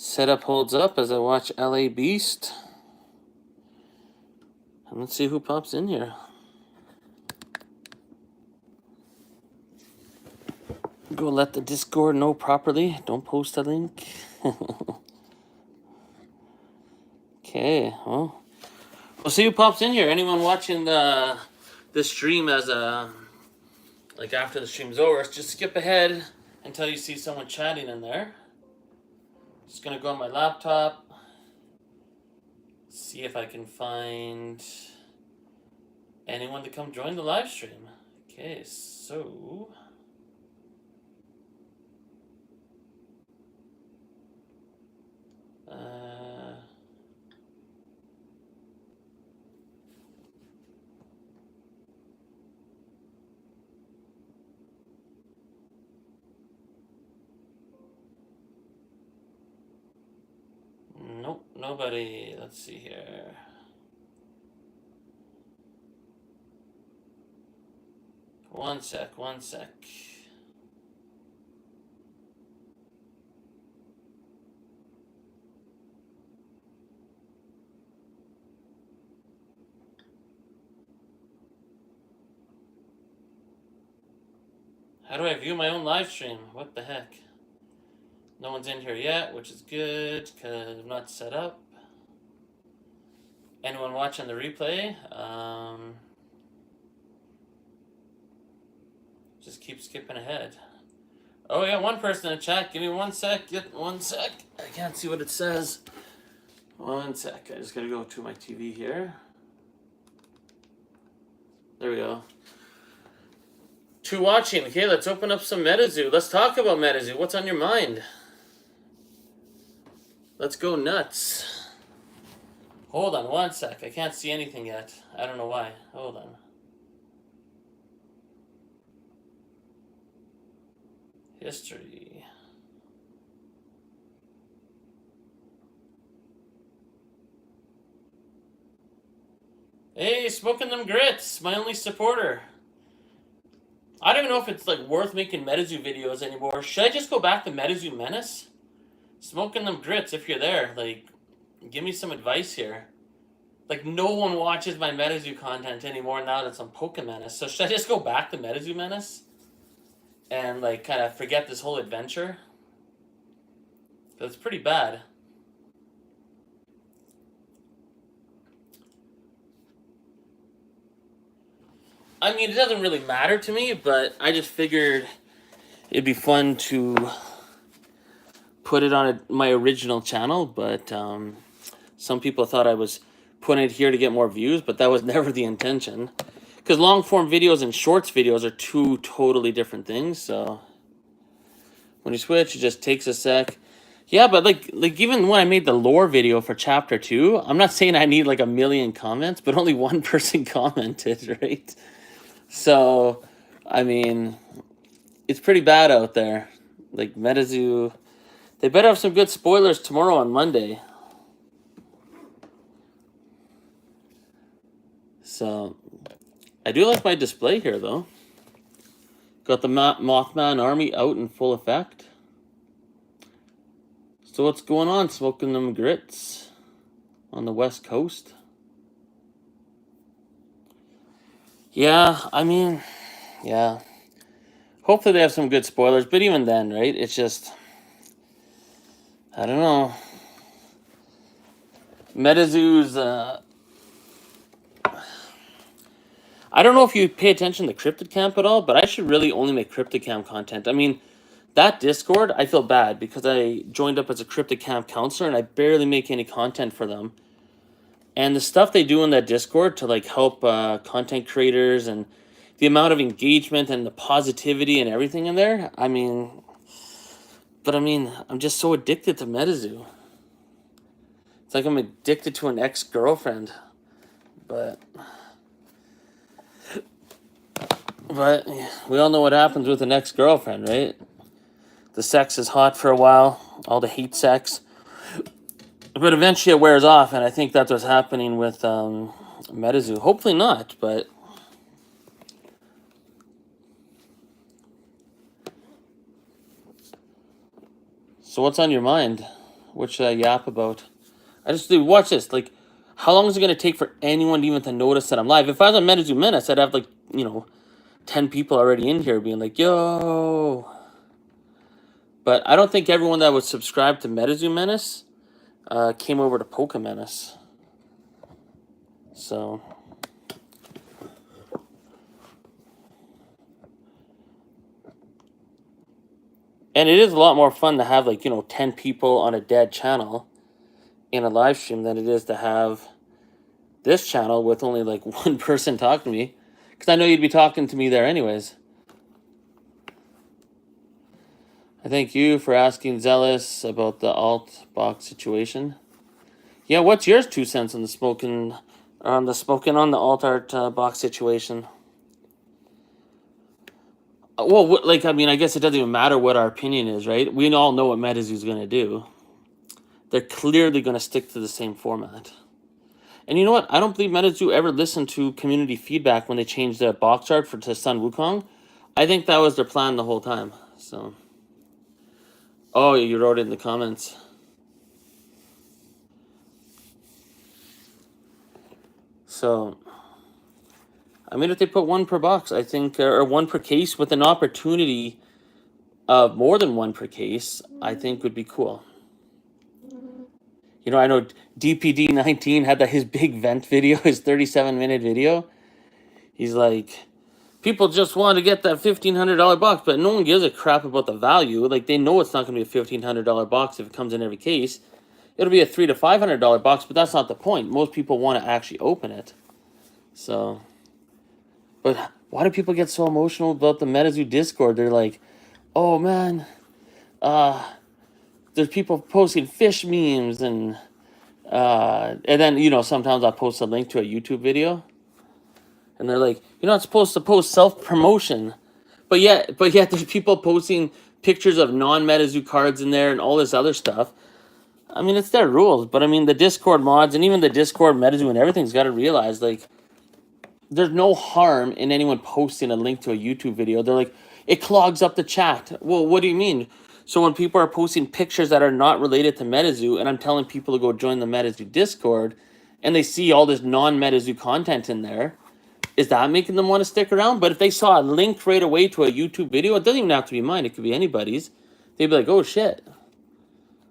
Setup holds up as I watch LA Beast. And let's see who pops in here. Go let the Discord know properly. Don't post a link. Okay, well, we'll see who pops in here. Anyone watching this stream as a like after the stream's over, just skip ahead until you see someone chatting in there. Just gonna go on my laptop, see if I can find anyone to come join the live stream. Okay, so nope, nobody. Let's see here. One sec. How do I view my own live stream? What the heck? No one's in here yet, which is good because I'm not set up. Anyone watching the replay? Just keep skipping ahead. Oh, yeah, one person in chat. Give me 1 sec. Get 1 sec. I can't see what it says. 1 sec. I just gotta go to my TV here. There we go. Two watching. Okay, let's open up some MetaZoo. Let's talk about MetaZoo. What's on your mind? Let's go nuts. Hold on 1 sec. I can't see anything yet. I don't know why. Hold on. History. Hey, Smoking Them Grits, my only supporter. I don't even know if it's like worth making MetaZoo videos anymore. Should I just go back to MetaZoo Menace? Smoking Them Grits, if you're there, like, give me some advice here. Like, no one watches my MetaZoo content anymore now that I'm Pokemon. So should I just go back to MetaZoo Menace? And, like, kind of forget this whole adventure? Because it's pretty bad. I mean, it doesn't really matter to me, but I just figured it'd be fun to put it on my original channel, but some people thought I was putting it here to get more views, but that was never the intention. Because long-form videos and shorts videos are two totally different things, so when you switch, it just takes a sec. Yeah, but like even when I made the lore video for chapter 2, I'm not saying I need like 1 million comments, but only one person commented, right? So, I mean, it's pretty bad out there. Like, MetaZoo, they better have some good spoilers tomorrow on Monday. So, I do like my display here, though. Got the Mothman army out in full effect. So what's going on, Smoking Them Grits on the West Coast? Yeah, I mean, yeah. Hopefully they have some good spoilers, but even then, right? It's just, I don't know. MetaZoo's, I don't know if you pay attention to Cryptid Camp at all, but I should really only make Cryptid Camp content. I mean, that Discord, I feel bad because I joined up as a Cryptid Camp counselor and I barely make any content for them. And the stuff they do in that Discord to like help content creators and the amount of engagement and the positivity and everything in there, I mean, but I mean, I'm just so addicted to MetaZoo. It's like I'm addicted to an ex-girlfriend, but we all know what happens with an ex-girlfriend, right? The sex is hot for a while, all the hate sex, but eventually it wears off, and I think that's what's happening with MetaZoo. Hopefully not, but so what's on your mind? What should I yap about? Dude, watch this. Like, how long is it gonna take for anyone even to notice that I'm live? If I was on MetaZoooooo Menace, I'd have like, 10 people already in here being like, yo. But I don't think everyone that was subscribed to MetaZoooooo Menace came over to Poke Menace. So. And it is a lot more fun to have, like, 10 people on a dead channel in a live stream than it is to have this channel with only, like, one person talking to me. Because I know you'd be talking to me there anyways. I thank you for asking Zealous about the alt box situation. Yeah, what's yours 2 cents on the smoking on the alt art box situation? Well, like, I mean, I guess it doesn't even matter what our opinion is, right? We all know what MetaZoooooo's going to do. They're clearly going to stick to the same format. And you know what? I don't believe MetaZoooooo ever listened to community feedback when they changed the box art to Sun Wukong. I think that was their plan the whole time. So, oh, you wrote it in the comments. So, I mean, if they put one per box, I think, or one per case with an opportunity of more than one per case, I think would be cool. I know DPD19 had his big vent video, his 37-minute video. He's like, people just want to get that $1,500 box, but no one gives a crap about the value. Like, they know it's not going to be a $1,500 box if it comes in every case. It'll be a $300 to $500 box, but that's not the point. Most people want to actually open it. So, but why do people get so emotional about the MetaZoooooo Discord? They're like, oh man, there's people posting fish memes and then sometimes I'll post a link to a YouTube video, and they're like, you're not supposed to post self-promotion, but yet there's people posting pictures of non-MetaZoooooo cards in there and all this other stuff. I mean, it's their rules, but I mean, the Discord mods and even the Discord MetaZoooooo and everything's got to realize, like, there's no harm in anyone posting a link to a YouTube video. They're like, it clogs up the chat. Well, what do you mean? So when people are posting pictures that are not related to MetaZoooooo, and I'm telling people to go join the MetaZoooooo Discord, and they see all this non-MetaZoooooo content in there, is that making them want to stick around? But if they saw a link right away to a YouTube video, it doesn't even have to be mine. It could be anybody's. They'd be like, oh, shit.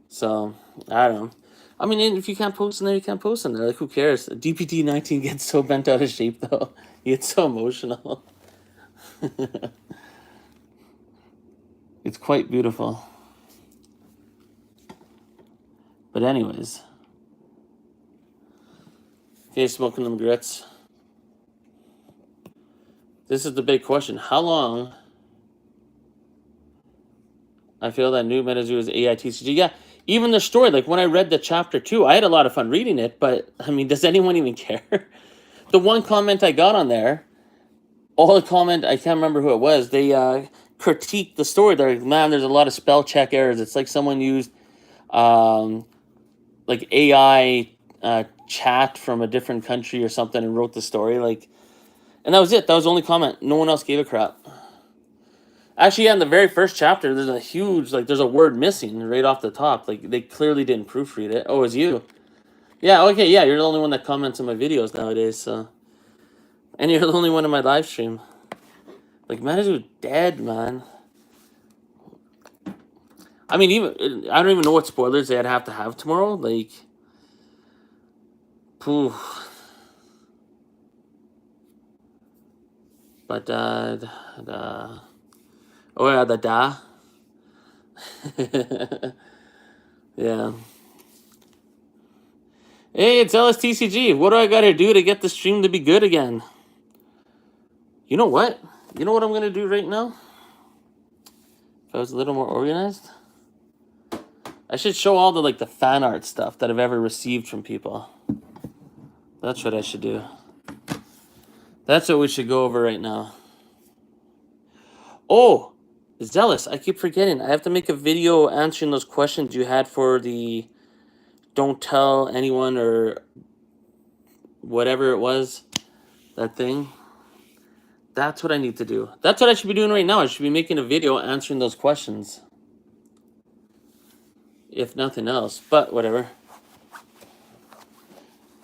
So, I don't know. I mean, if you can't post in there, you can't post in there. Like, who cares? DPT19 gets so bent out of shape, though. He gets so emotional. It's quite beautiful. But anyways. Okay, smoking them grits. This is the big question. How long? I feel that new MetaZoooooo is AITCG. Yeah, even the story, like when I read the chapter 2, I had a lot of fun reading it, but I mean, does anyone even care? The one comment I got on there, all the comment, I can't remember who it was, they critiqued the story. They're like, man, there's a lot of spell check errors. It's like someone used like AI chat from a different country or something and wrote the story. Like, and that was it. That was the only comment. No one else gave a crap. Actually, yeah, in the very first chapter, there's a huge, like, there's a word missing right off the top. Like, they clearly didn't proofread it. Oh, it's you. Yeah, okay, yeah, you're the only one that comments on my videos nowadays, so. And you're the only one in my live stream. Like, MetaZoooooo dead, man. I mean, even, I don't even know what spoilers they'd have to have tomorrow. Like, poof. But, oh yeah, the da. Yeah. Hey, it's LSTCG. What do I gotta do to get the stream to be good again? You know what? You know what I'm gonna do right now? If I was a little more organized, I should show all the, like, the fan art stuff that I've ever received from people. That's what I should do. That's what we should go over right now. Oh, Zealous, I keep forgetting. I have to make a video answering those questions you had for the don't tell anyone or whatever it was, that thing. That's what I need to do. That's what I should be doing right now. I should be making a video answering those questions. if nothing else. But whatever.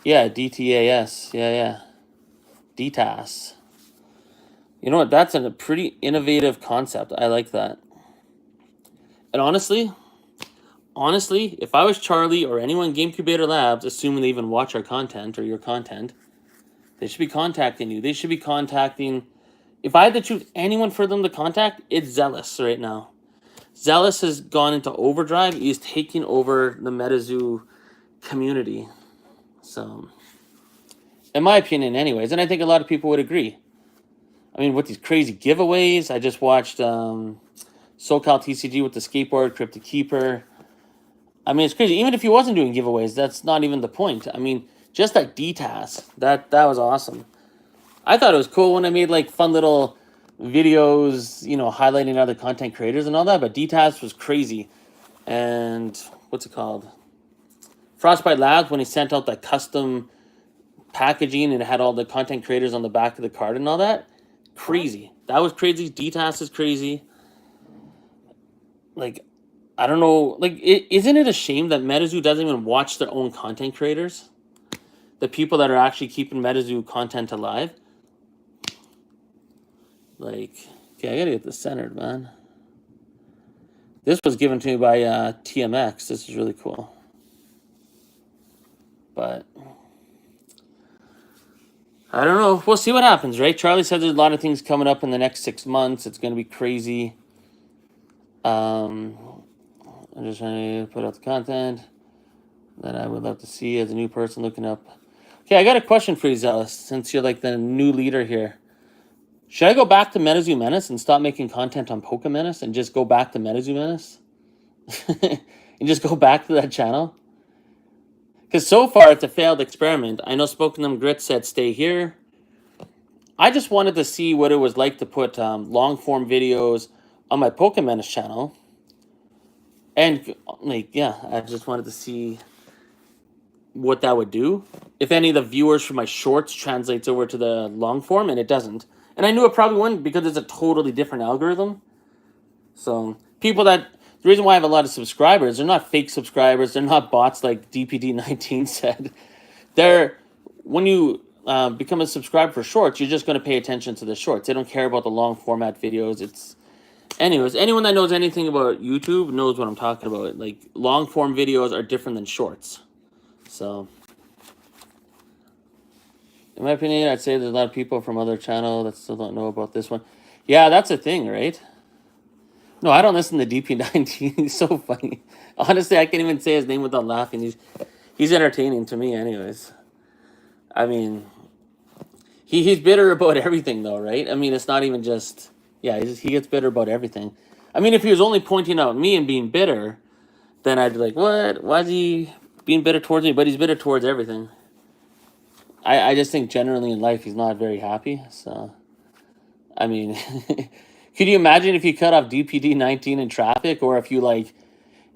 Yeah, DTAS. Yeah. DTAS. You know what? That's a pretty innovative concept. I like that. And honestly, if I was Charlie or anyone GameCubator Labs, assuming they even watch our content or your content, they should be contacting you. They should be contacting. If I had to choose anyone for them to contact, it's Zealous right now. Zealous has gone into overdrive. He's taking over the MetaZoo community. So, in my opinion, anyways, and I think a lot of people would agree. I mean, with these crazy giveaways, I just watched SoCal TCG with the skateboard, Cryptic Keeper. I mean, it's crazy. Even if he wasn't doing giveaways, that's not even the point. I mean, just that DTAS, that was awesome. I thought it was cool when I made like fun little videos, you know, highlighting other content creators and all that, but DTAS was crazy. And what's it called? Frostbite Labs, when he sent out that custom packaging and it had all the content creators on the back of the card and all that, crazy. That was crazy. DTAS is crazy. Like, I don't know. Like, isn't it a shame that MetaZoo doesn't even watch their own content creators? The people that are actually keeping MetaZoo content alive. Like, okay, I gotta get this centered, man. This was given to me by TMX. This is really cool. But I don't know. We'll see what happens, right? Charlie said there's a lot of things coming up in the next 6 months. It's going to be crazy. I'm just trying to put out the content that I would love to see as a new person looking up. Okay, I got a question for you, Zealous, since you're like the new leader here. Should I go back to MetaZoo Menace and stop making content on Poke Menace and just go back to MetaZoo Menace? And just go back to that channel? Because so far, it's a failed experiment. I know Spoken Them Grit said stay here. I just wanted to see what it was like to put long-form videos on my Poke Menace channel. And, like, yeah, I just wanted to see what that would do. If any of the viewers from my shorts translates over to the long-form, and it doesn't. And I knew it probably wouldn't because it's a totally different algorithm. So, people that... The reason why I have a lot of subscribers, they're not fake subscribers. They're not bots like DPD19 said. They're... When you become a subscriber for shorts, you're just going to pay attention to the shorts. They don't care about the long-format videos. It's... Anyways, anyone that knows anything about YouTube knows what I'm talking about. Like, long-form videos are different than shorts. So... In my opinion, I'd say there's a lot of people from other channels that still don't know about this one. Yeah, that's a thing, right? No, I don't listen to DP19. He's so funny. Honestly, I can't even say his name without laughing. He's entertaining to me anyways. I mean, he's bitter about everything, though, right? I mean, it's not even just... Yeah, he gets bitter about everything. I mean, if he was only pointing out me and being bitter, then I'd be like, what? Why is he being bitter towards me? But he's bitter towards everything. I just think generally in life he's not very happy. So, I mean, could you imagine if you cut off DPD19 in traffic, or if you like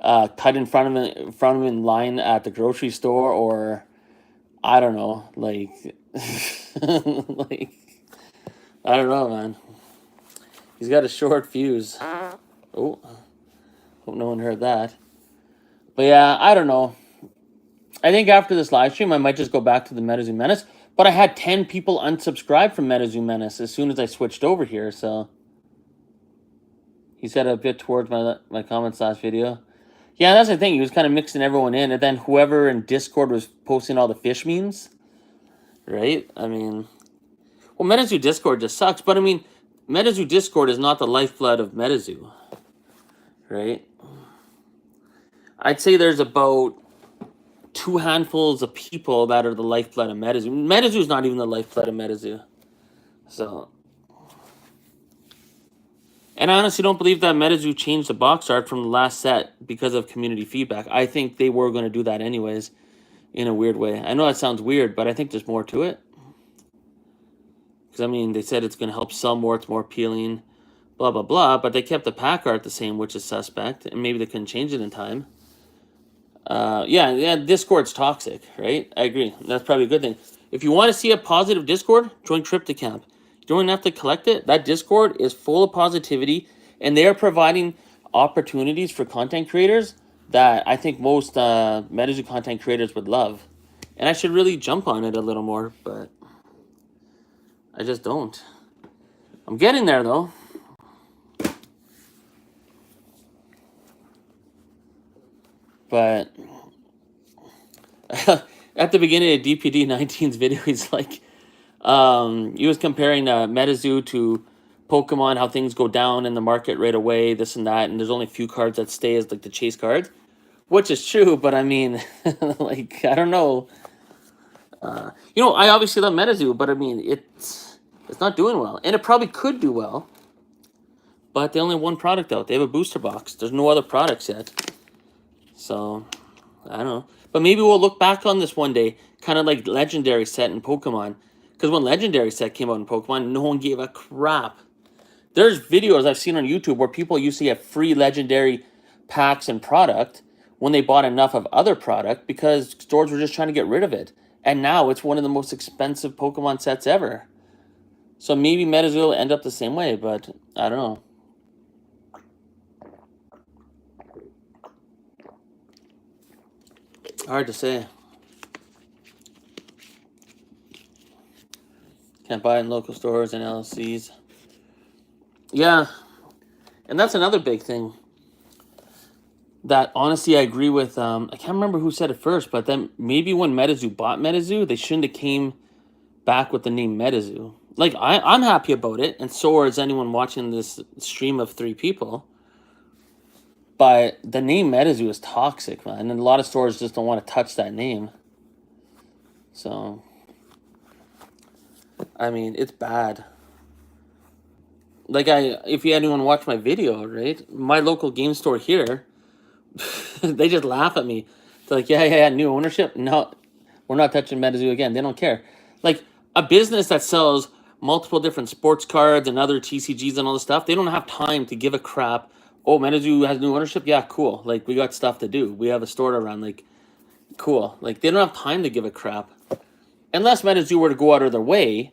cut in front of him in line at the grocery store, or I don't know, like, like I don't know, man. He's got a short fuse. Oh, hope no one heard that. But yeah, I don't know. I think after this live stream, I might just go back to the MetaZoo Menace. But I had 10 people unsubscribe from MetaZoo Menace as soon as I switched over here, so... He said a bit towards my comments last video. Yeah, that's the thing. He was kind of mixing everyone in. And then whoever in Discord was posting all the fish memes. Right? I mean... Well, MetaZoo Discord just sucks. But, I mean, MetaZoo Discord is not the lifeblood of MetaZoo. Right? I'd say there's about 2 handfuls of people that are the lifeblood of MetaZoo. MetaZoo is not even the lifeblood of MetaZoo. So... And I honestly don't believe that MetaZoo changed the box art from the last set because of community feedback. I think they were going to do that anyways, in a weird way. I know that sounds weird, but I think there's more to it. Because, I mean, they said it's going to help sell more, it's more appealing, blah, blah, blah. But they kept the pack art the same, which is suspect. And maybe they couldn't change it in time. Yeah, Discord's toxic, right? I agree. That's probably a good thing. If you want to see a positive Discord, join CryptoCamp. You don't have to collect it. That Discord is full of positivity, and they are providing opportunities for content creators that I think most MetaZoo content creators would love. And I should really jump on it a little more, but I just don't. I'm getting there, though. But at the beginning of DPD 19's video, he's like, he was comparing MetaZoo to Pokemon, how things go down in the market right away, this and that, and there's only a few cards that stay as like the chase cards, which is true, but I mean, like, I don't know. You know, I obviously love MetaZoo, but I mean, it's not doing well, and it probably could do well, but they only have one product out. They have a booster box. There's no other products yet, so I don't know. But maybe we'll look back on this one day, kind of like Legendary Set in Pokemon, because when Legendary Set came out in Pokemon, no one gave a crap. There's videos I've seen on YouTube where people used to get free Legendary packs and product when they bought enough of other product because stores were just trying to get rid of it. And now it's one of the most expensive Pokemon sets ever. So maybe MetaZoo will end up the same way, but I don't know. Hard to say. Can't buy it in local stores and LLCs. Yeah. And that's another big thing. That honestly I agree with. I can't remember who said it first, but then maybe when MetaZoo bought MetaZoo, they shouldn't have came back with the name MetaZoo. Like, I'm happy about it, and so is anyone watching this stream of 3 people. But the name MetaZoo is toxic, man, and a lot of stores just don't want to touch that name. So, I mean, it's bad. Like, if you anyone watch my video, right? My local game store here, they just laugh at me. They're like, yeah, new ownership? No, we're not touching MetaZoo again. They don't care. Like, a business that sells multiple different sports cards and other TCGs and all this stuff, they don't have time to give a crap. Oh, MetaZoo has new ownership? Yeah, cool. Like, we got stuff to do. We have a store to run. Like, cool. Like, they don't have time to give a crap. Unless MetaZoo were to go out of their way.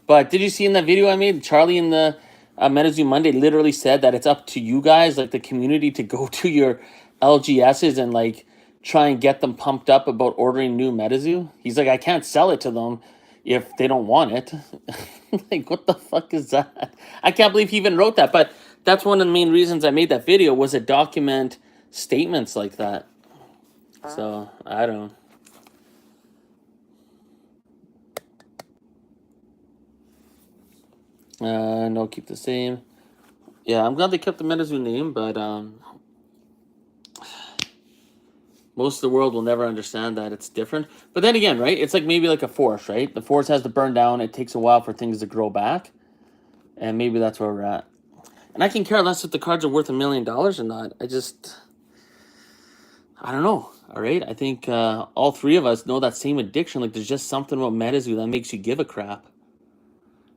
But did you see in that video I made, Charlie in the MetaZoo Monday literally said that it's up to you guys, like the community, to go to your LGSs and, like, try and get them pumped up about ordering new MetaZoo? He's like, I can't sell it to them if they don't want it. Like, what the fuck is that? I can't believe he even wrote that. But that's one of the main reasons I made that video, was to document statements like that. So, I don't know. No, keep the same. Yeah, I'm glad they kept the MetaZoo name, but most of the world will never understand that it's different. But then again, right? It's like maybe like a forest, right? The forest has to burn down. It takes a while for things to grow back. And maybe that's where we're at. And I can care less if the cards are worth $1 million or not. I don't know. All right? I think all 3 of us know that same addiction. Like, there's just something about MetaZoo that makes you give a crap.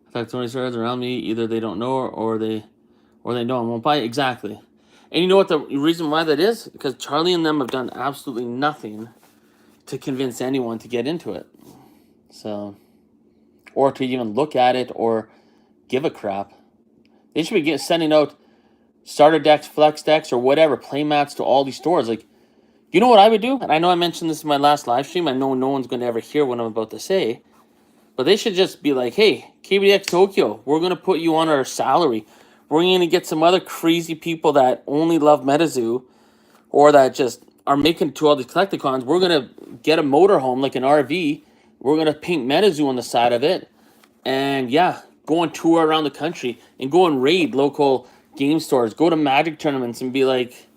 In fact, 20 stars around me, either they don't know or they know and won't buy it. Exactly. And you know what the reason why that is? Because Charlie and them have done absolutely nothing to convince anyone to get into it. So, or to even look at it or give a crap. They should be sending out starter decks, flex decks, or whatever, play mats to all these stores. Like, you know what I would do? And I know I mentioned this in my last live stream. I know no one's going to ever hear what I'm about to say. But they should just be like, hey, KBDX Tokyo, we're going to put you on our salary. We're going to get some other crazy people that only love MetaZoo or that just are making it to all these collecticons. We're going to get a motorhome, like an RV. We're going to paint MetaZoo on the side of it. And yeah, go on tour around the country and go and raid local game stores. Go to Magic tournaments and be like,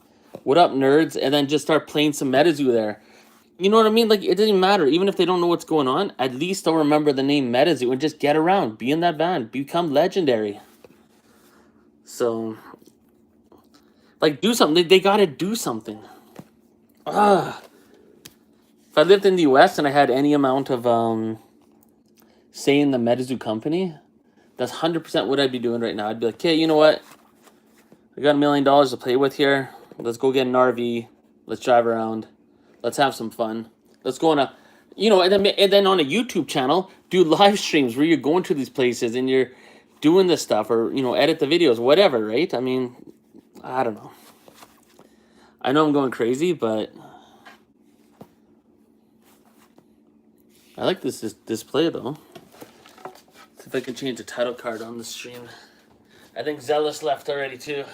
what up, nerds? And then just start playing some MetaZoo there. You know what I mean? Like, it doesn't matter. Even if they don't know what's going on, at least they'll remember the name MetaZoo and just get around. Be in that van. Become legendary. So, like, do something. They got to do something. If I lived in the U.S. and I had any amount of say in the MetaZoo company, that's 100% what I'd be doing right now. I'd be like, okay, you know what? I got $1 million to play with here. Let's go get an RV. Let's drive around. Let's have some fun. Let's go on a, you know, and then on a YouTube channel, do live streams where you're going to these places and you're doing this stuff, or, you know, edit the videos, whatever, right? I mean, I don't know. I know I'm going crazy, but I like this display though. See if I can change the title card on the stream. I think Zealous left already too. It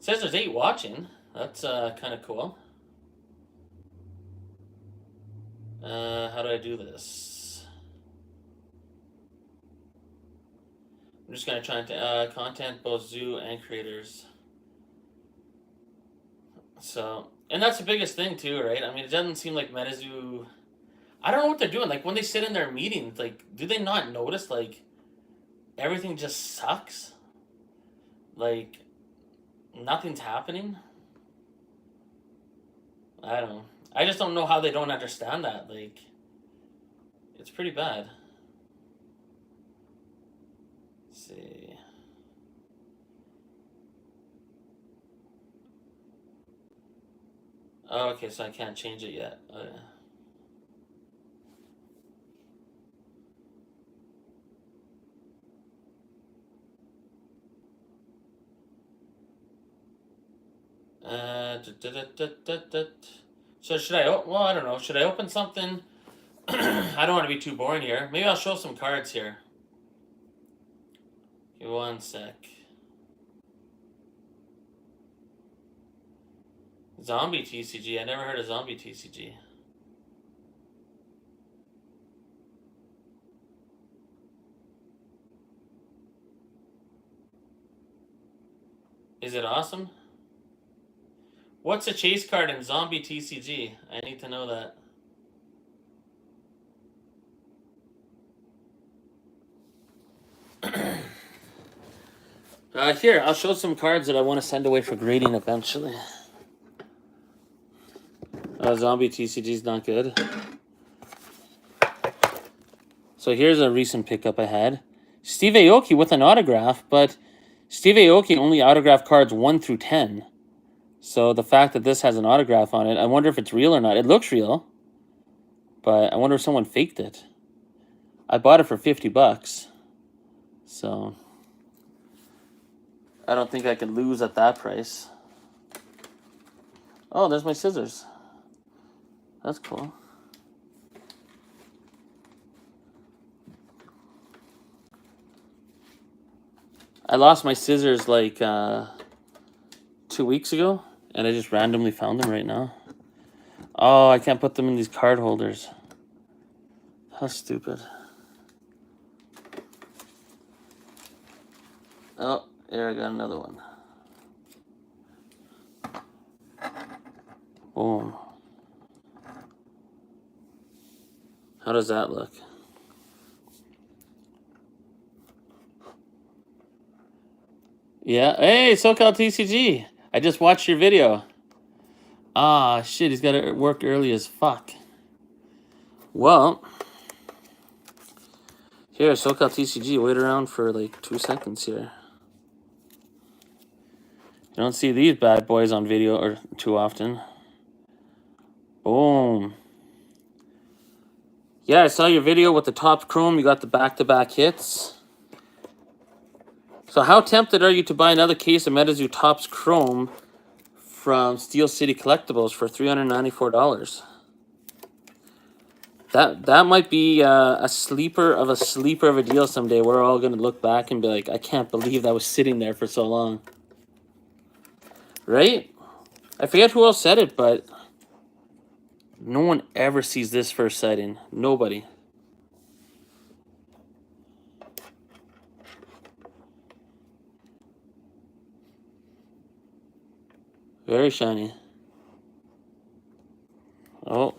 says there's 8 watching. That's kind of cool. How do I do this? I'm just gonna try and content both zoo and creators. So, and that's the biggest thing too, right? I mean, it doesn't seem like MetaZoo. I don't know what they're doing. Like when they sit in their meetings, like do they not notice like everything just sucks? Like nothing's happening. I don't know. I just don't know how they don't understand that. Like it's pretty bad. Let's see. Oh, okay, so I can't change it yet. So should I? Well, I don't know. Should I open something? I don't want to be too boring here. Maybe I'll show some cards here. Give me one sec. Zombie TCG. I never heard of Zombie TCG. Is it awesome? What's a chase card in Zombie TCG? I need to know that. Here, I'll show some cards that I want to send away for grading eventually. Zombie TCG is not good. So here's a recent pickup I had. Steve Aoki with an autograph, but Steve Aoki only autographed cards 1 through 10. So the fact that this has an autograph on it, I wonder if it's real or not. It looks real, but I wonder if someone faked it. I bought it for $50. So I don't think I can lose at that price. Oh, there's my scissors. That's cool. I lost my scissors like 2 weeks ago, and I just randomly found them right now. Oh, I can't put them in these card holders. How stupid. Oh, here I got another one. Boom. How does that look? Yeah. Hey, SoCal TCG. I just watched your video. Ah, shit. He's got to work early as fuck. Well, here, SoCal TCG. Wait around for like 2 seconds here. You don't see these bad boys on video or too often. Boom. Yeah, I saw your video with the Topps Chrome. You got the back-to-back hits. So how tempted are you to buy another case of MetaZoo Topps Chrome from Steel City Collectibles for $394? That might be a sleeper of a deal someday. We're all going to look back and be like, I can't believe that was sitting there for so long. Right? I forget who else said it, but no one ever sees this first sighting. Nobody. Very shiny. Oh,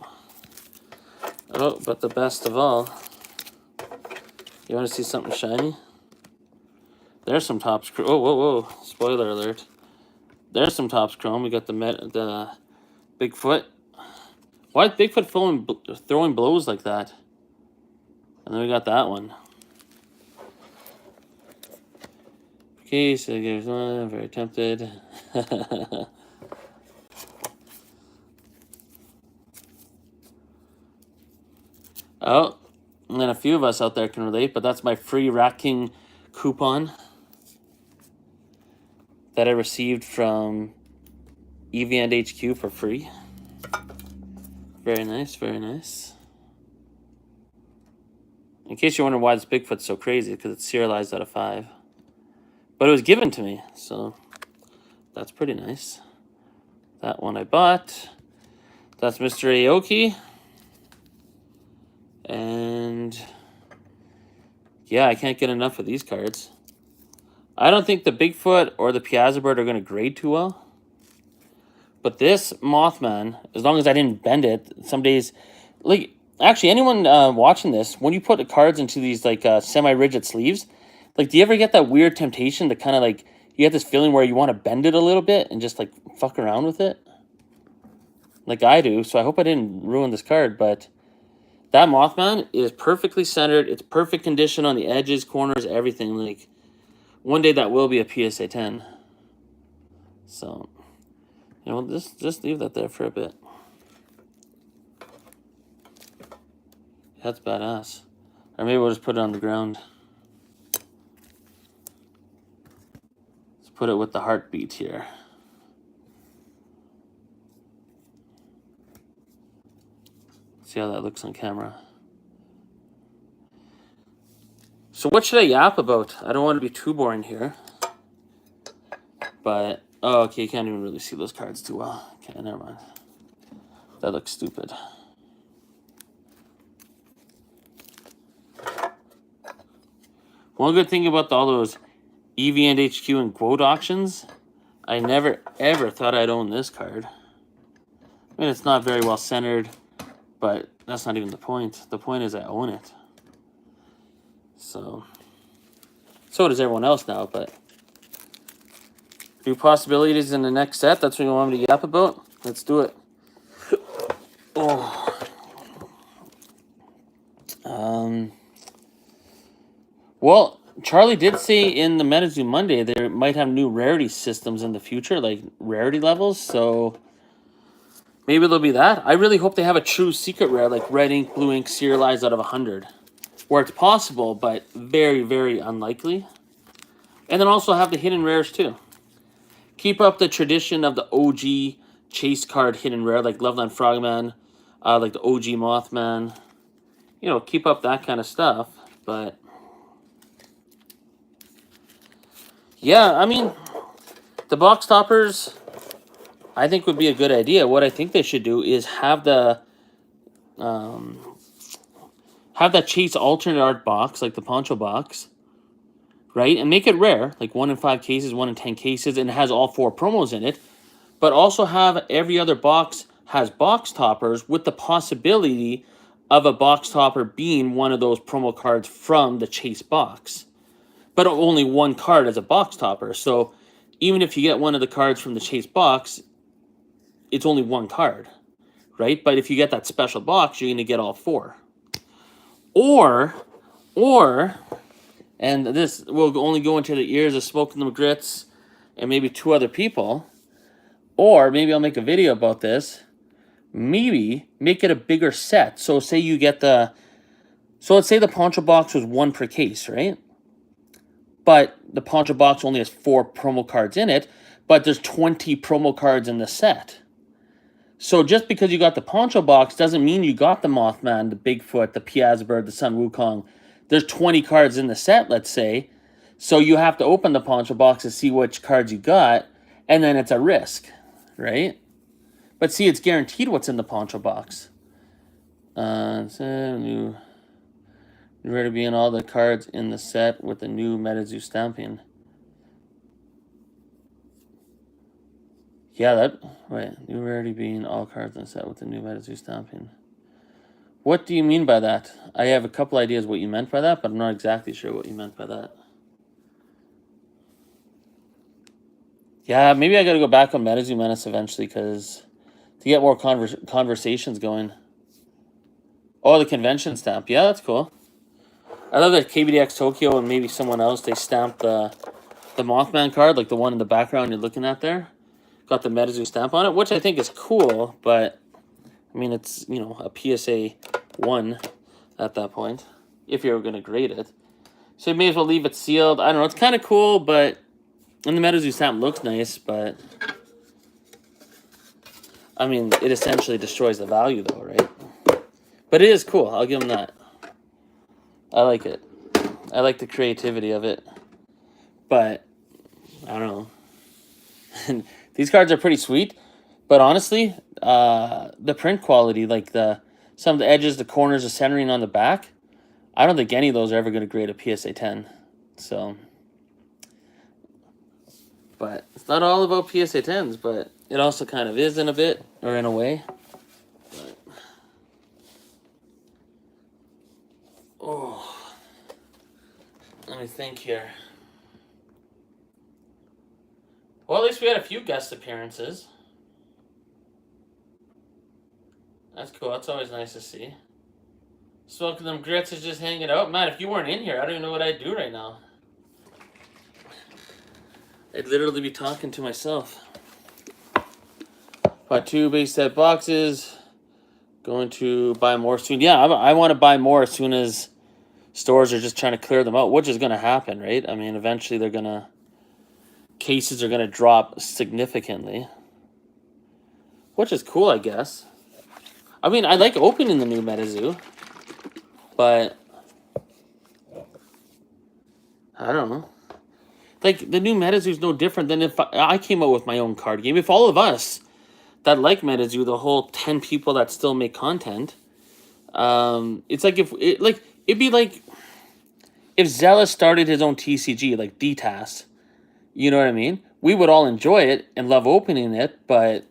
but the best of all, you want to see something shiny? There's some Topps Chrome. Oh, whoa. Spoiler alert. There's some Topps Chrome. We got the Bigfoot. Why is Bigfoot throwing blows like that? And then we got that one. Okay, so there's one. I'm very tempted. Oh, and then a few of us out there can relate, but that's my free Rat King coupon that I received from EV and HQ for free. Very nice, very nice. In case you're wondering why this Bigfoot's so crazy, because it's serialized out of 5. But it was given to me, so that's pretty nice. That one I bought. That's Mr. Aoki. And yeah, I can't get enough of these cards. I don't think the Bigfoot or the Piazza Bird are going to grade too well. But this Mothman, as long as I didn't bend it, some days... Like, actually, anyone watching this, when you put the cards into these, like, semi-rigid sleeves, like, do you ever get that weird temptation to kind of, like... You get this feeling where you want to bend it a little bit and just, like, fuck around with it? Like I do, so I hope I didn't ruin this card, but... That Mothman is perfectly centered. It's perfect condition on the edges, corners, everything. Like, one day that will be a PSA 10. So... You know, just leave that there for a bit. That's badass. Or maybe we'll just put it on the ground. Let's put it with the heartbeat here. See how that looks on camera. So what should I yap about? I don't want to be too boring here. But, oh, okay, you can't even really see those cards too well. Okay, never mind. That looks stupid. One good thing about all those EV and HQ and quote auctions, I never ever thought I'd own this card. I mean, it's not very well centered, but that's not even the point. The point is I own it. So does everyone else now, but new possibilities in the next set. That's what you want me to yap about? Let's do it. Oh. Well, Charlie did say in the MetaZoooooo Monday there might have new rarity systems in the future, like rarity levels, so maybe there'll be that. I really hope they have a true secret rare, like red ink, blue ink, serialized out of 100, where it's possible, but very, very unlikely. And then also have the hidden rares too. Keep up the tradition of the OG chase card hidden rare, like Loveland Frogman, like the OG Mothman. You know, keep up that kind of stuff, but... Yeah, I mean, the box toppers, I think would be a good idea. What I think they should do is have the, have that Chase alternate art box, like the Poncho box, right? And make it rare, like 1 in 5 cases, 1 in 10 cases, and it has all 4 promos in it. But also have every other box has box toppers with the possibility of a box topper being one of those promo cards from the Chase box. But only one card as a box topper. So even if you get one of the cards from the Chase box, it's only one card, right? But if you get that special box, you're going to get all 4. Or, and this will only go into the ears of Smoking the McGrits and maybe 2 other people, or maybe I'll make a video about this, maybe make it a bigger set. So say you get the, so let's say the Poncho box was 1 per case, right? But the Poncho box only has 4 promo cards in it, but there's 20 promo cards in the set. So just because you got the Poncho box doesn't mean you got the Mothman, the Bigfoot, the Piazza Bird, the Sun Wukong. There's 20 cards in the set, let's say. So you have to open the Poncho box to see which cards you got, and then it's a risk, right? But see, it's guaranteed what's in the Poncho box. New rare to be in all the cards in the set with the new MetaZoooooo stamping. Yeah, that... Wait, new rarity being all cards in the set with the new MetaZoooooo stamping. What do you mean by that? I have a couple ideas what you meant by that, but I'm not exactly sure what you meant by that. Yeah, maybe I gotta go back on MetaZoooooo Menace eventually, because... to get more conversations going. Oh, the convention stamp. Yeah, that's cool. I love that KBDX Tokyo and maybe someone else, they stamped the Mothman card, like the one in the background you're looking at there. Got the MetaZoooooo stamp on it, which I think is cool, but, I mean, it's, you know, a PSA 1 at that point, if you're going to grade it. So you may as well leave it sealed. I don't know, it's kind of cool, but, and the MetaZoooooo stamp looks nice, but... I mean, it essentially destroys the value, though, right? But it is cool. I'll give them that. I like it. I like the creativity of it. But, I don't know. These cards are pretty sweet. But honestly, the print quality, like some of the edges, the corners, the centering on the back, I don't think any of those are ever going to grade a PSA 10. So, but it's not all about PSA 10s, but it also kind of is in a bit, or in a way. But, oh, let me think here. Well, at least we had a few guest appearances. That's cool. That's always nice to see. Smoking them grits is just hanging out. Man, if you weren't in here, I don't even know what I'd do right now. I'd literally be talking to myself. Bought 2 base set boxes. Going to buy more soon. Yeah, I want to buy more as soon as stores are just trying to clear them out, which is going to happen, right? I mean, eventually cases are going to drop significantly. Which is cool, I guess. I mean, I like opening the new MetaZoo. But I don't know. Like, the new MetaZoo is no different than if I came out with my own card game. If all of us that like MetaZoo, the whole 10 people that still make content, it's like it'd be like if Zealous started his own TCG, like DTAS. You know what I mean? We would all enjoy it and love opening it, but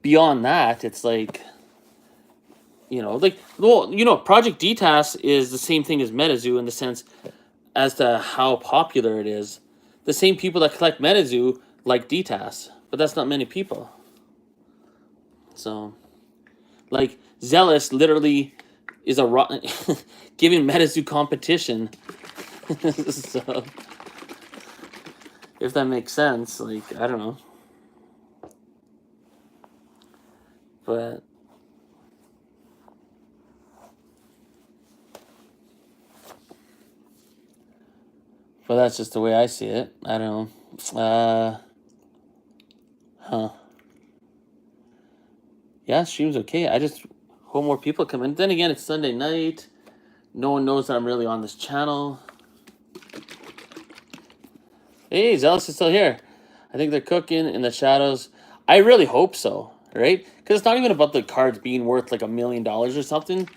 beyond that, it's like, Project DTAS is the same thing as MetaZoo in the sense as to how popular it is. The same people that collect MetaZoo like DTAS, but that's not many people. So, like, Zealous literally is giving MetaZoo competition. So, if that makes sense, like, I don't know. But that's just the way I see it. I don't know. Yeah, stream's okay. I just hope more people come in. Then again, it's Sunday night. No one knows that I'm really on this channel. Hey, Zealous is still here. I think they're cooking in the shadows. I really hope so, right? Because it's not even about the cards being worth like $1 million or something.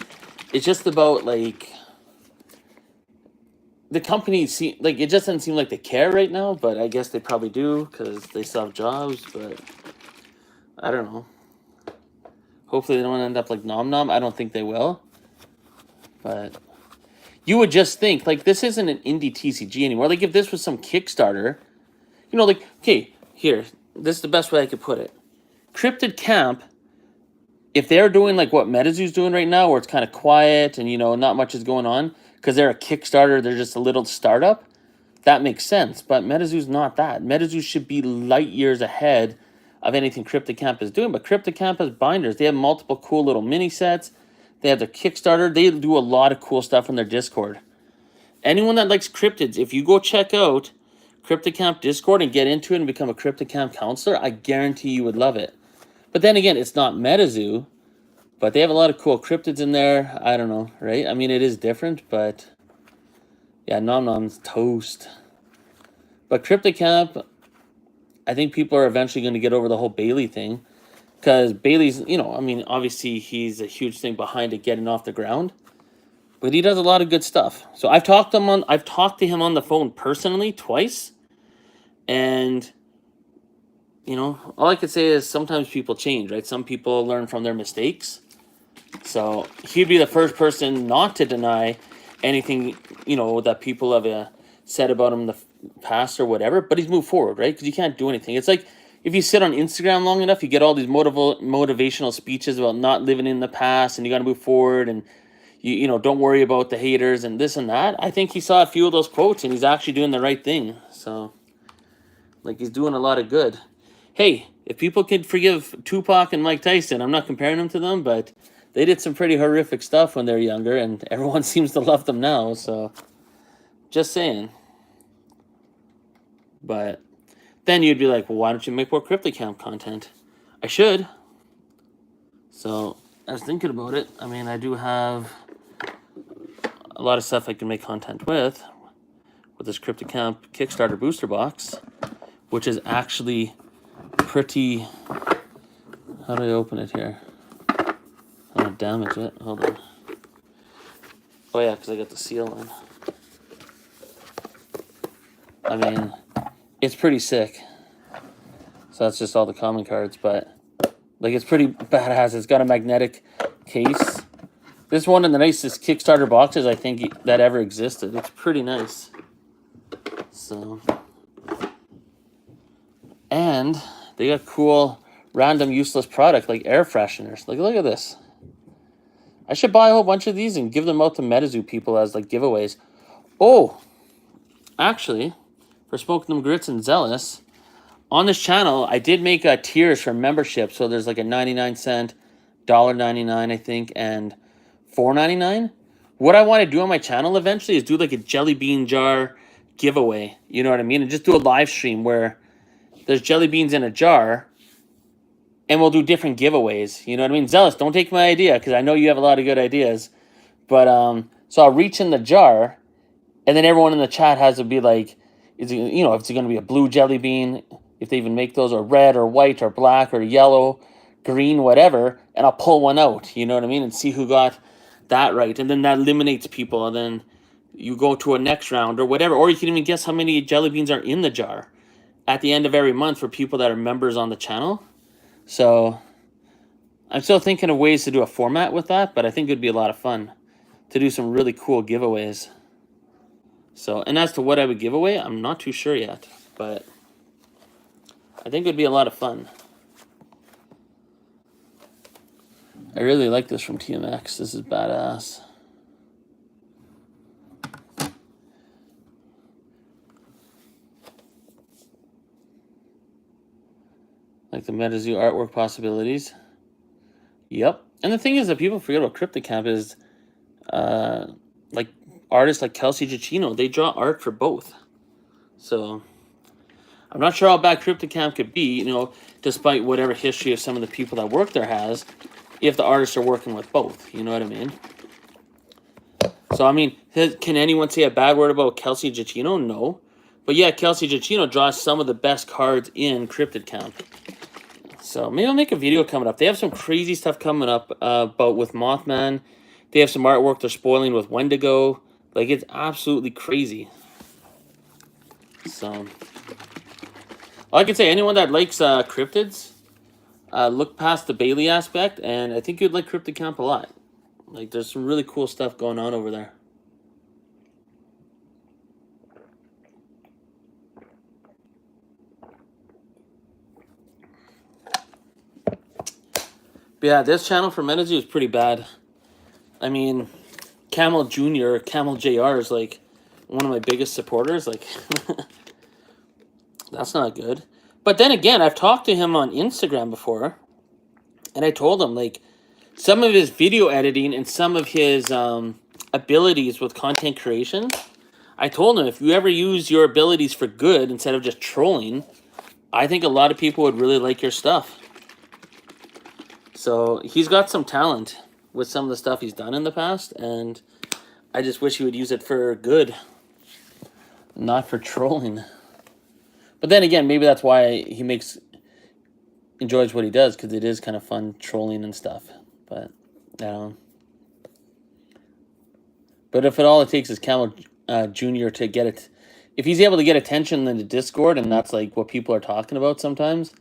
It's just about, like, the company, it just doesn't seem like they care right now, but I guess they probably do because they still have jobs, but I don't know. Hopefully they don't end up like Nom Nom. I don't think they will. But you would just think, like, this isn't an indie TCG anymore. Like, if this was some Kickstarter, like, okay, here, this is the best way I could put it. Cryptid Camp, if they're doing like what MetaZoo's doing right now, where it's kind of quiet and, not much is going on, because they're a Kickstarter, they're just a little startup, that makes sense. But MetaZoo's not that. MetaZoo should be light years ahead of anything Cryptid Camp is doing. But Cryptid Camp has binders. They have multiple cool little mini sets. They have their Kickstarter. They do a lot of cool stuff on their Discord. Anyone that likes cryptids, if you go check out Cryptid Camp Discord and get into it and become a Cryptid Camp counselor, I guarantee you would love it. But then again, it's not MetaZoo, but they have a lot of cool cryptids in there. I don't know, right? I mean, it is different, but yeah, Nom Nom's toast. But Cryptid Camp, I think people are eventually going to get over the whole Bailey thing. Because Bailey's, obviously he's a huge thing behind it getting off the ground. But he does a lot of good stuff. So I've talked to him on the phone personally twice. And, all I could say is sometimes people change, right? Some people learn from their mistakes. So he'd be the first person not to deny anything, that people have said about him in the past or whatever. But he's moved forward, right? Because you can't do anything. It's like if you sit on Instagram long enough, you get all these motivational speeches about not living in the past and you got to move forward and you don't worry about the haters and this and that. I think he saw a few of those quotes and he's actually doing the right thing. So, like, he's doing a lot of good. Hey, if people could forgive Tupac and Mike Tyson, I'm not comparing them to them, but they did some pretty horrific stuff when they were younger and everyone seems to love them now. So, just saying. But then you'd be like, well, why don't you make more Cryptid Camp content? I should. So I was thinking about it. I mean, I do have a lot of stuff I can make content with this Cryptic Camp Kickstarter booster box, which is actually pretty. How do I open it here? I don't damage it. Hold on. Oh yeah, because I got the seal on. I mean, it's pretty sick. So that's just all the common cards, but like it's pretty badass. It's got a magnetic case. This is one of the nicest Kickstarter boxes I think that ever existed. It's pretty nice. So, and they got cool random useless product like air fresheners. Like, look at this. I should buy a whole bunch of these and give them out to MetaZoooooo people as like giveaways. Oh, actually, for Smoking Them Grits and Zealous, on this channel, I did make tiers for membership. So there's like a 99-cent, $1.99, I think, and $4.99. What I want to do on my channel eventually is do like a jelly bean jar giveaway. You know what I mean? And just do a live stream where there's jelly beans in a jar and we'll do different giveaways. You know what I mean? Zealous, don't take my idea because I know you have a lot of good ideas. But so I'll reach in the jar and then everyone in the chat has to be like, is it, you know, if it's going to be a blue jelly bean, if they even make those, or red or white or black or yellow, green, whatever, and I'll pull one out, you know what I mean, and see who got that right. And then that eliminates people, and then you go to a next round or whatever. Or you can even guess how many jelly beans are in the jar at the end of every month for people that are members on the channel. So I'm still thinking of ways to do a format with that, but I think it would be a lot of fun to do some really cool giveaways. So, and as to what I would give away, I'm not too sure yet, but I think it would be a lot of fun. I really like this from TMX. This is badass. Like the MetaZoooooo artwork possibilities. Yep. And the thing is that people forget about Cryptic Camp is like artists like Kelsey Giacchino, they draw art for both. So I'm not sure how bad Cryptic Camp could be, you know, despite whatever history of some of the people that work there has, if the artists are working with both. You know what I mean? So, I mean, can anyone say a bad word about Kelsey Giacchino? No. But yeah, Kelsey Giacchino draws some of the best cards in Cryptic Camp. So maybe I'll make a video coming up. They have some crazy stuff coming up about with Mothman. They have some artwork they're spoiling with Wendigo. Like, it's absolutely crazy. So, all I can say, anyone that likes cryptids, look past the Bailey aspect, and I think you'd like Cryptic Camp a lot. Like, there's some really cool stuff going on over there. But yeah, this channel for MetaZoooooo is pretty bad. I mean, Camel Jr., Camel JR is like one of my biggest supporters. Like, that's not good. But then again, I've talked to him on Instagram before, and I told him, like, some of his video editing and some of his abilities with content creation, I told him, if you ever use your abilities for good instead of just trolling, I think a lot of people would really like your stuff. So he's got some talent with some of the stuff he's done in the past, and I just wish he would use it for good, not for trolling. But then again, maybe that's why he enjoys what he does, because it is kind of fun trolling and stuff. But but if all it takes is Camel Jr. to get it, if he's able to get attention in the Discord, and that's like what people are talking about sometimes,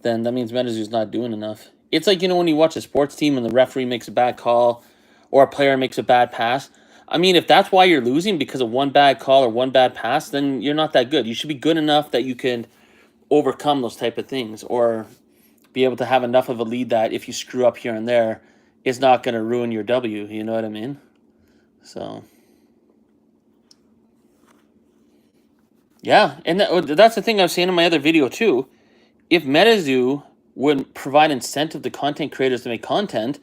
then that means MetaZoooooo's not doing enough. It's like, you know, when you watch a sports team and the referee makes a bad call or a player makes a bad pass. I mean, if that's why you're losing because of one bad call or one bad pass, then you're not that good. You should be good enough that you can overcome those type of things, or be able to have enough of a lead that if you screw up here and there, it's not going to ruin your W. You know what I mean? So, yeah. And that's the thing I was saying in my other video too. If MetaZoooooo would provide incentive to content creators to make content,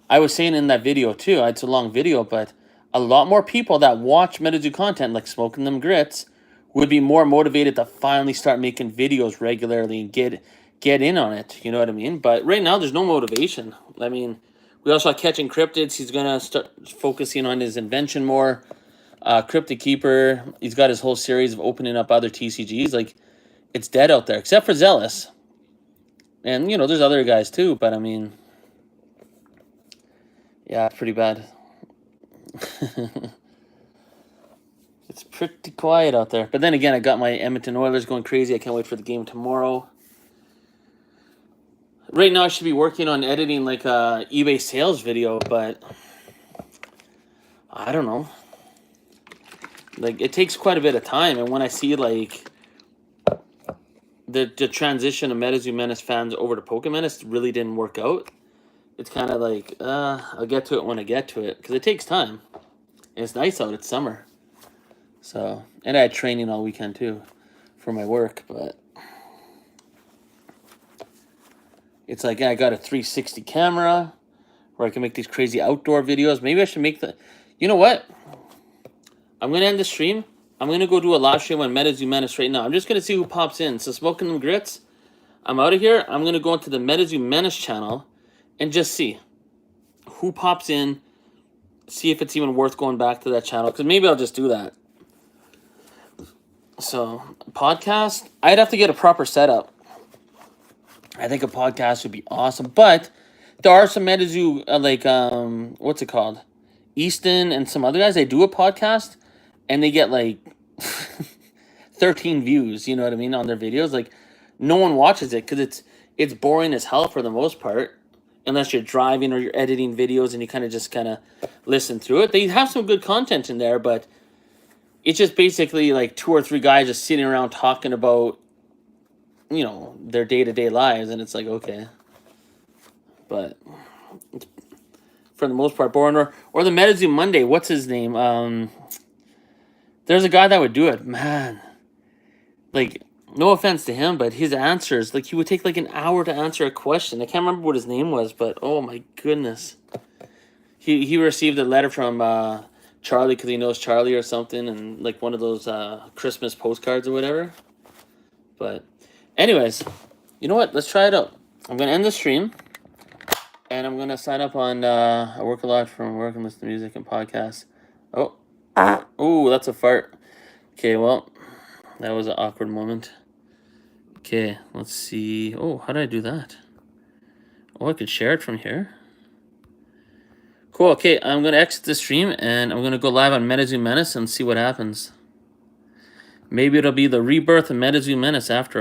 I was saying in that video too, it's a long video, but a lot more people that watch MetaZoooooo content, like Smoking Them Grits, would be more motivated to finally start making videos regularly and get get in on it. You know what I mean? But right now, there's no motivation. I mean, we also have Catching Cryptids. He's gonna start focusing on his invention more. Cryptic Keeper. He's got his whole series of opening up other TCGs. Like, it's dead out there, except for Zealous. And, you know, there's other guys too, but I mean, yeah, it's pretty bad. It's pretty quiet out there. But then again, I got my Edmonton Oilers going crazy. I can't wait for the game tomorrow. Right now, I should be working on editing like a eBay sales video, but I don't know. Like, it takes quite a bit of time, and when I see like the transition of MetaZoooooo Menace fans over to Pokemenace really didn't work out, it's kind of like, I'll get to it when I get to it, because it takes time. And it's nice out, it's summer. So, and I had training all weekend too for my work, but it's like, I got a 360 camera where I can make these crazy outdoor videos. Maybe I should make the, you know what? I'm going to end the stream. I'm going to go do a live stream on MetaZoooooo Menace right now. I'm just going to see who pops in. So, Smoking Them Grits, I'm out of here. I'm going to go into the MetaZoooooo Menace channel and just see who pops in, see if it's even worth going back to that channel, because maybe I'll just do that. So, podcast, I'd have to get a proper setup. I think a podcast would be awesome, but there are some MetaZoooooo, like, what's it called? Easton and some other guys, they do a podcast, and they get, like, 13 views, you know what I mean, on their videos. Like, no one watches it, because it's boring as hell for the most part, unless you're driving or you're editing videos and you kind of listen through it. They have some good content in there, but it's just basically like 2 or 3 guys just sitting around talking about, you know, their day-to-day lives, and it's like, okay. But it's, for the most part, boring. Or the MetaZoooooo Monday, what's his name? There's a guy that would do it. Man, like, no offense to him, but his answers, like, he would take like an hour to answer a question. I can't remember what his name was, but oh my goodness. He received a letter from Charlie, because he knows Charlie or something, and like one of those Christmas postcards or whatever. But anyways, you know what? Let's try it out. I'm going to end the stream, and I'm going to sign up on I work a lot from work and listen to music and podcasts. Oh, that's a fart. Okay, well, that was an awkward moment. Okay, let's see. Oh, how did I do that? Oh, I could share it from here. Cool, okay, I'm going to exit the stream, and I'm going to go live on MetaZoooooo Menace and see what happens. Maybe it'll be the rebirth of MetaZoooooo Menace after